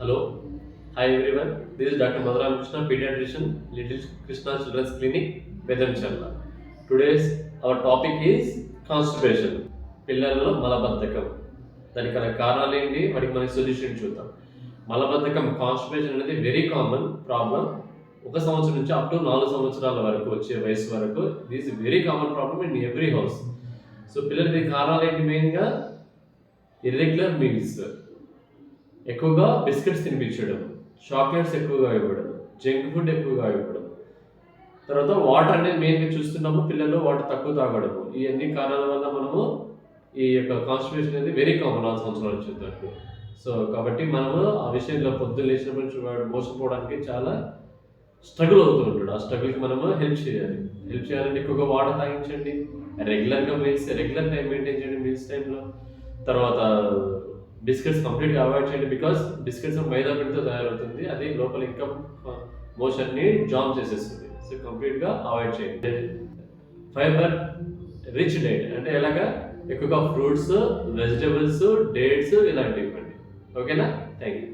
Hello. Hi everyone. This is Dr. Madhuram Krishna, pediatrician, Little Krishna Children's Clinic, Bedanchala. Today's our topic is constipation. పిల్లల్లో మలబద్ధకం. దానికి గల కారణాలు ఏంటి, వాటికి మనకి సొల్యూషన్ చూద్దాం. మలబద్ధకం కాన్స్టిపేషన్ అనేది వెరీ కామన్ ప్రాబ్లం. 1 సంవత్సరం నుంచి అప్ టు 4 సంవత్సరాల వరకు వచ్చే వయసు వరకు this very common problem in every house. So పిల్లలకి కారణాలు ఏంటి, మెయిన్గా ఇర్రెగ్యులర్ మీల్స్, ఎక్కువగా బిస్కెట్స్ తినిపించడం, చాక్లెట్స్ ఎక్కువగా ఇవ్వడం, జంక్ ఫుడ్ ఎక్కువగా ఇవ్వడం, తర్వాత వాటర్ అనేది మెయిన్గా చూస్తున్నాము, పిల్లలు వాటర్ తక్కువ తాగడము. ఈ అన్ని కారణాల వల్ల మనము ఈ యొక్క కాన్స్టిపేషన్ అనేది వెరీ కామన్ 4 సంవత్సరాలు వచ్చేటట్టు. సో కాబట్టి మనము ఆ విషయంలో పొద్దున్న లేచినప్పటి నుంచి వాడు మోసపోవడానికి చాలా స్ట్రగుల్ అవుతూ ఉంటాడు. ఆ స్ట్రగుల్కి మనము హెల్ప్ చేయాలంటే ఎక్కువగా వాటర్ తాగించండి, రెగ్యులర్గా రెగ్యులర్ టైం మెయింటైన్ చేయండి మీల్స్ టైంలో. తర్వాత బిస్కెట్స్ కంప్లీట్గా అవాయిడ్ చేయండి, బికాస్ బిస్కెట్స్ మైదా పిండితో తయారవుతుంది, అది లోపల ఇంకా మోషన్ని జామ్ చేసేస్తుంది. సో కంప్లీట్గా అవాయిడ్ చేయండి. ఫైబర్ రిచ్ డైట్ అంటే ఎలాగా, ఎక్కువగా ఫ్రూట్స్, వెజిటబుల్స్, డేట్స్ ఇలాంటివి ఇవ్వండి. ఓకేనా? Thank you.